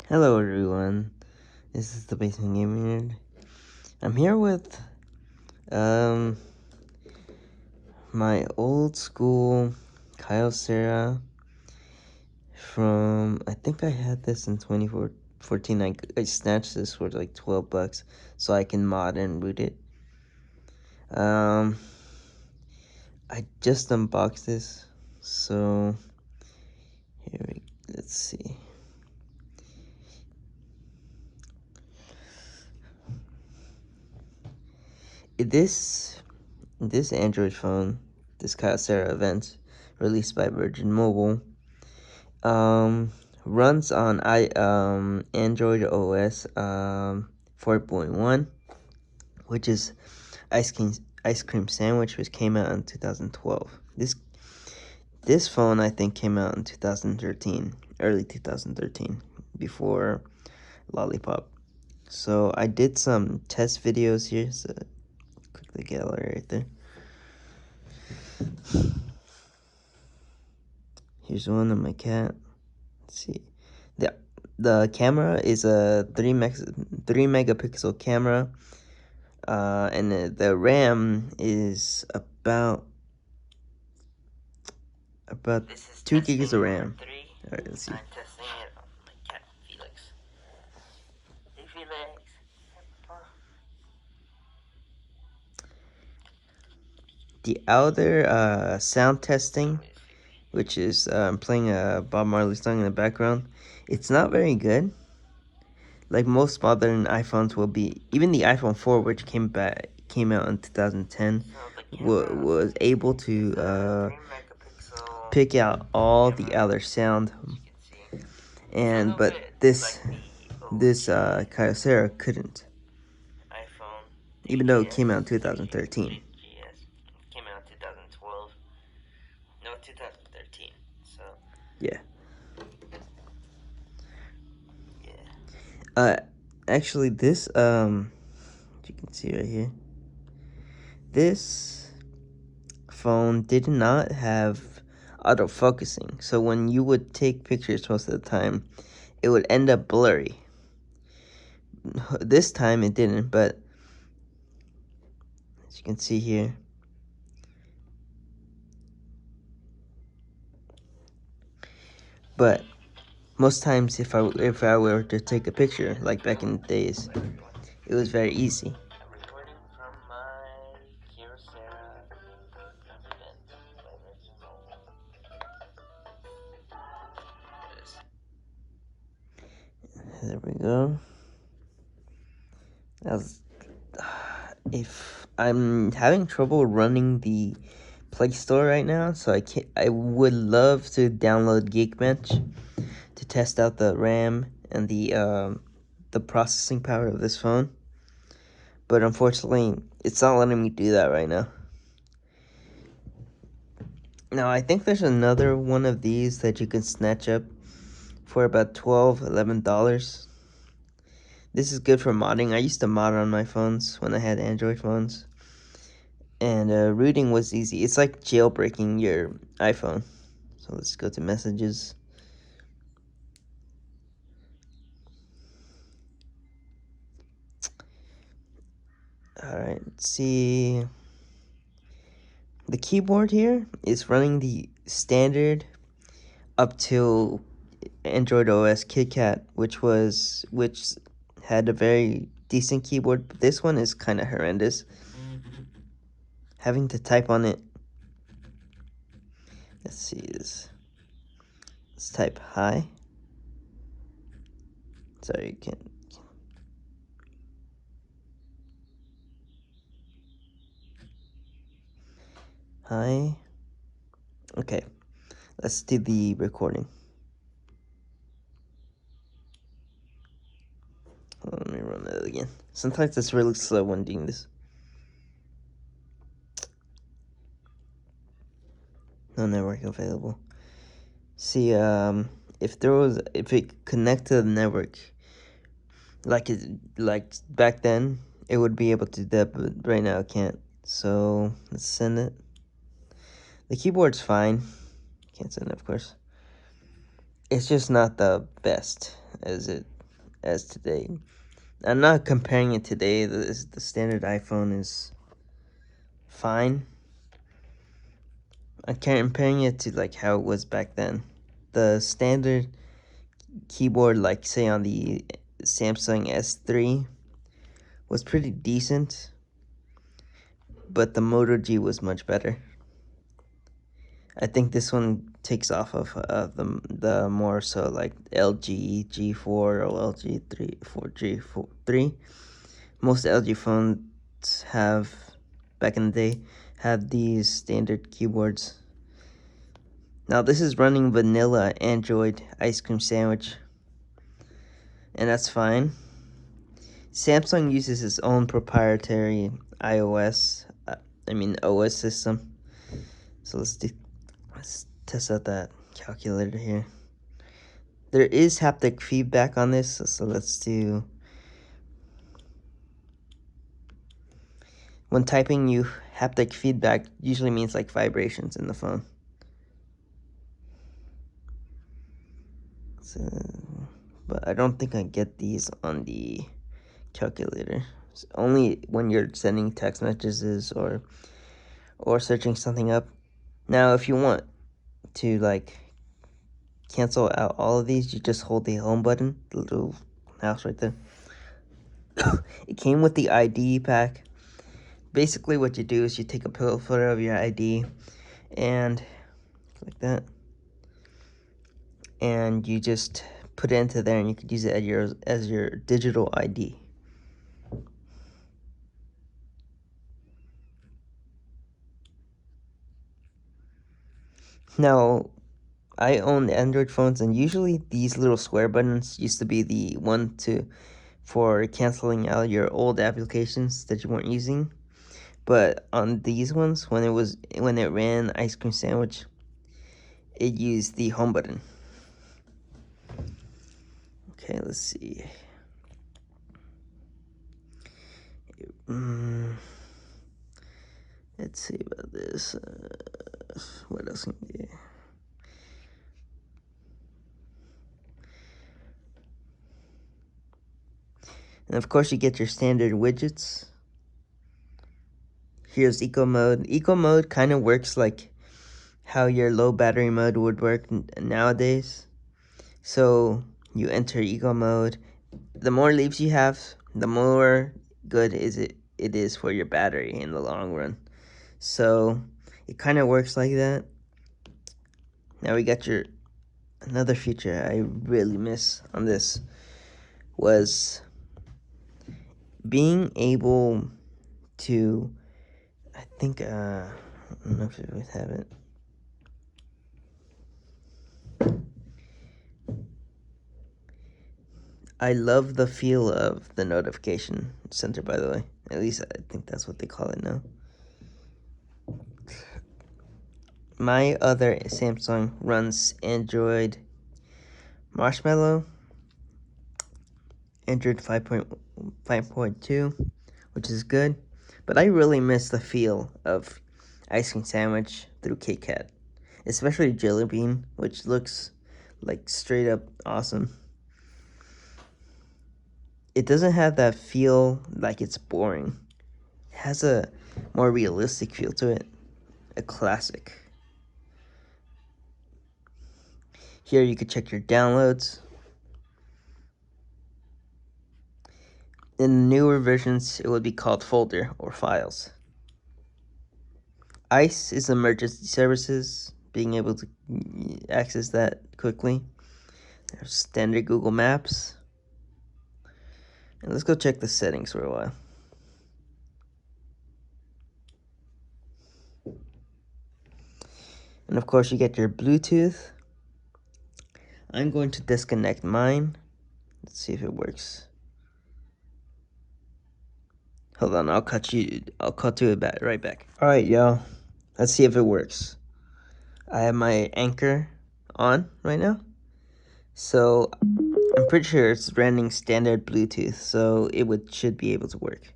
Hello everyone, this is the Basement Gaming Nerd. I'm here with um my old school Kyocera from, I think I had this in 2014. I snatched this for like $12 so I can mod and root it. I just unboxed this, so let's see. This Android phone, this Kyocera event, released by Virgin Mobile, runs on Android OS 4.1, which is Ice Cream Sandwich, which came out in 2012. This phone, I think, came out in 2013, early 2013, before Lollipop. So I did some test videos here. So click the gallery right there. Here's one of my cat. Let's see. The camera is a 3 megapixel camera, and the RAM is about 2 gigs of RAM. All right, let's see. I'm testing it on my cat Felix. Hey Felix. The other sound testing, which is playing a Bob Marley song in the background, it's not very good. Like most modern iPhones will be, even the iPhone 4, which came out in 2010, was able to pick out all the other sound, but this Kyocera couldn't, even though it came out in 2013. Came out in 2012. No, 2013. So yeah. Actually, this you can see right here, this phone did not have autofocusing, so when you would take pictures most of the time, it would end up blurry. This time it didn't, but as you can see here, but most times if I were to take a picture, like back in the days, it was very easy. I'm recording from my Kyocera event by Virgin Mobile. There we go. If I'm having trouble running the Play Store right now, so I would love to download Geekbench to test out the RAM and the processing power of this phone, but unfortunately, it's not letting me do that right now. Now, I think there's another one of these that you can snatch up for about $11. This is good for modding. I used to mod on my phones when I had Android phones, and rooting was easy. It's like jailbreaking your iPhone. So let's go to messages. Alright, let's see. The keyboard here is running the standard up till Android OS KitKat, which had a very decent keyboard, but this one is kind of horrendous. Having to type on it. Let's see this. Let's type hi. Sorry, you can't. Hi. Okay, let's do the recording. Let me run that again. Sometimes it's really slow when doing this. No network available. See, if it connect to the network, like back then, it would be able to do that, but right now it can't. So let's send it. The keyboard's fine. Can't send it, of course. It's just not the best, as it as today. I'm not comparing it today. The standard iPhone is fine. I'm comparing it to like how it was back then. The standard keyboard, like say on the Samsung S3, was pretty decent, but the Moto G was much better. I think this one takes off of the more so like LG G4 or LG 3 4G 3. Most LG phones have back in the day had these standard keyboards. Now this is running vanilla Android ice cream sandwich, and that's fine. Samsung uses its own proprietary OS system. So let's test out that calculator here. There is haptic feedback on this, so let's do. When typing, haptic feedback usually means like vibrations in the phone. So, but I don't think I get these on the calculator. It's only when you're sending text messages or searching something up. Now, if you want to like cancel out all of these, you just hold the home button, the little mouse right there. It came with the ID pack. Basically, what you do is you take a photo of your ID and like that, and you just put it into there, and you could use it as your digital ID. Now, I own Android phones, and usually these little square buttons used to be the one for canceling out your old applications that you weren't using. But on these ones, when it ran Ice Cream Sandwich, it used the home button. Okay, let's see. Let's see about this. What else can we do? And of course, you get your standard widgets. Here's eco mode. Eco mode kind of works like how your low battery mode would work nowadays. So you enter eco mode. The more leaves you have, the more good it is for your battery in the long run. So it kind of works like that. Now we got another feature I really miss on this was being able to, I think, I don't know if we have it. I love the feel of the notification center, by the way. At least I think that's what they call it now. My other Samsung runs Android Marshmallow, Android 5.2, which is good. But I really miss the feel of Ice Cream Sandwich through KitKat, especially Jelly Bean, which looks like straight up awesome. It doesn't have that feel like it's boring. It has a more realistic feel to it. A classic. Here you could check your downloads. In newer versions, it would be called folder or files. ICE is emergency services, being able to access that quickly. There's standard Google Maps. And let's go check the settings for a while. And of course, you get your Bluetooth. I'm going to disconnect mine. Let's see if it works. Hold on, I'll cut to it back right back. All right, y'all. Let's see if it works. I have my Anchor on right now. So I'm pretty sure it's running standard Bluetooth, so it should be able to work.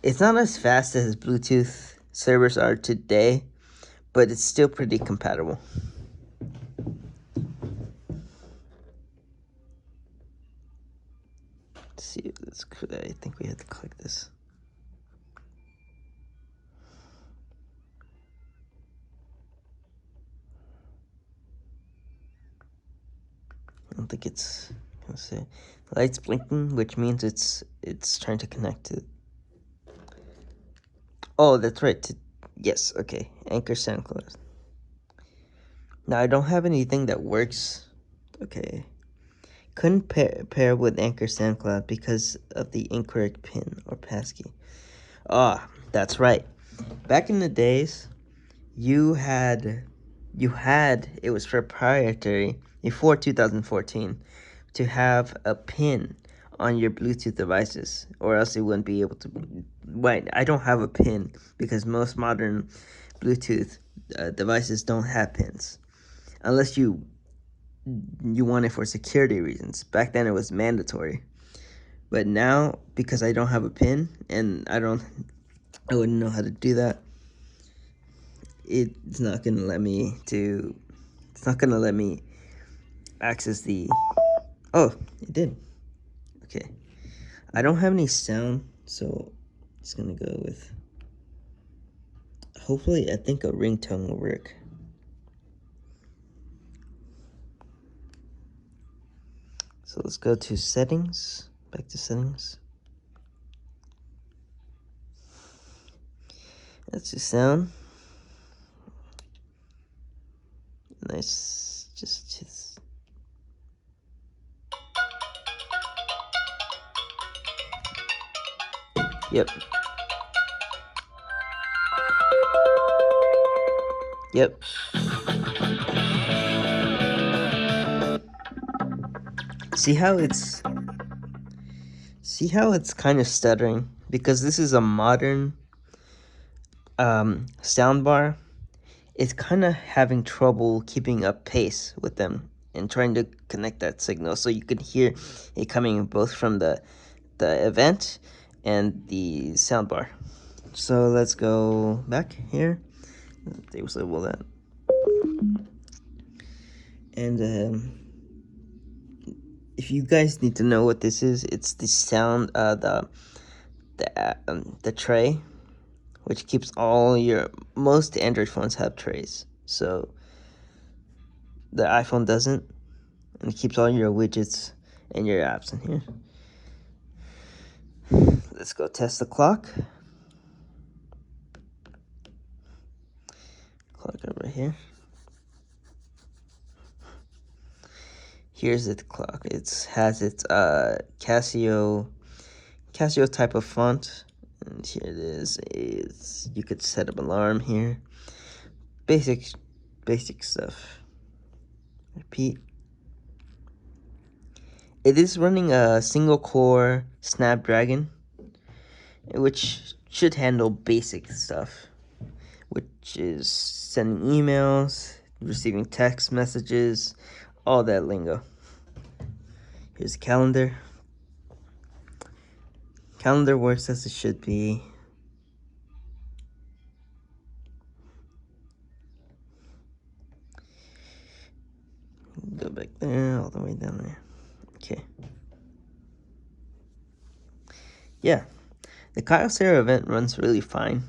It's not as fast as Bluetooth servers are today, but it's still pretty compatible. see. I think we have to click this. I don't think it's gonna say lights blinking, which means it's trying to connect to. Oh, that's right. Yes, okay. Anchor SoundCloud. Now I don't have anything that works. Okay. Couldn't pair with Anchor SoundCloud because of the incorrect pin or passkey. Ah, that's right. Back in the days, you had it was proprietary before 2014 to have a pin on your Bluetooth devices, or else it wouldn't be able to. Wait, I don't have a pin because most modern Bluetooth devices don't have pins, unless you want it for security reasons. Back then, it was mandatory, but now because I don't have a pin and I wouldn't know how to do that. It's not gonna let me to. It's not gonna let me access the. Oh, it did. Okay. I don't have any sound, so it's gonna go with. Hopefully, I think a ringtone will work. So let's go to settings. Back to settings. That's the sound. Nice. Just. Yep. Yep. See how it's. See how it's kind of stuttering? Because this is a modern soundbar. It's kind of having trouble keeping up pace with them and trying to connect that signal so you can hear it coming both from the event and the soundbar. So let's go back here. Disable that. And if you guys need to know what this is, it's the sound, the tray, which keeps all your, most Android phones have trays. So the iPhone doesn't, and it keeps all your widgets and your apps in here. Let's go test the clock. Clock over here. Here's the clock. It has its Casio type of font, and here it is. You could set up alarm here. Basic stuff. Repeat. It is running a single core Snapdragon, which should handle basic stuff, which is sending emails, receiving text messages, all that lingo. Here's a calendar. Calendar works as it should be. Go back there, all the way down there. Okay. Yeah, the Kyocera event runs really fine.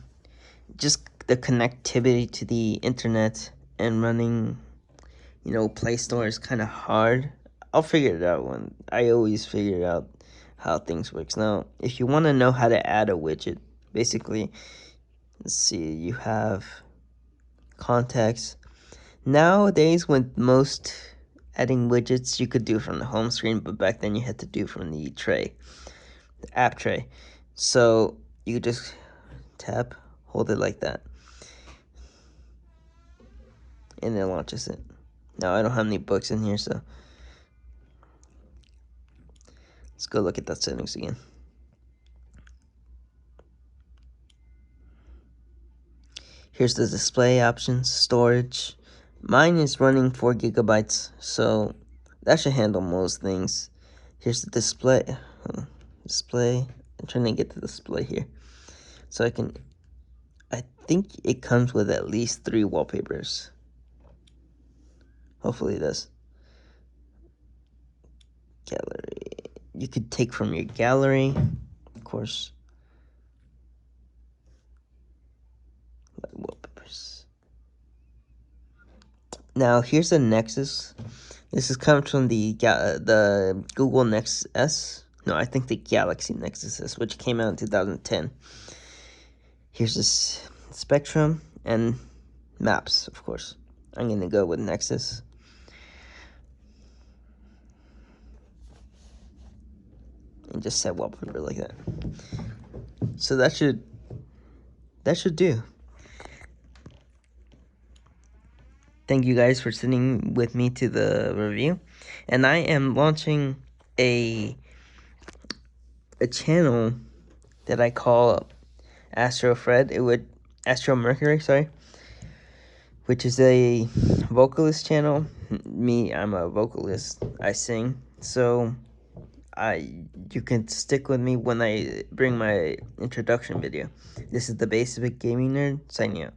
Just the connectivity to the internet and running, Play Store is kind of hard. I'll figure it out when I always figure out how things works. Now, if you want to know how to add a widget, basically, let's see, you have contacts. Nowadays, with most adding widgets, you could do from the home screen, but back then you had to do from the tray, the app tray. So you could just tap, hold it like that, and it launches it. Now, I don't have any books in here, so let's go look at that settings again. Here's the display options, storage. Mine is running 4 gigabytes, so that should handle most things. Here's the display. Display. I'm trying to get the display here. So I think it comes with at least 3 wallpapers. Hopefully it does. Gallery. you could take from your gallery, of course. Wallpapers. Now here's the Nexus. This is coming from the Google Nexus S. No, I think the Galaxy Nexus S, which came out in 2010. Here's this Spectrum and Maps, of course. I'm gonna go with Nexus. And just set wallpaper like that. So that should do. Thank you guys for sitting with me to the review. And I am launching a channel that I call Astro Mercury, sorry, which is a vocalist channel. Me, I'm a vocalist. I sing. So you can stick with me when I bring my introduction video. This is the Basic Gaming Nerd signing out.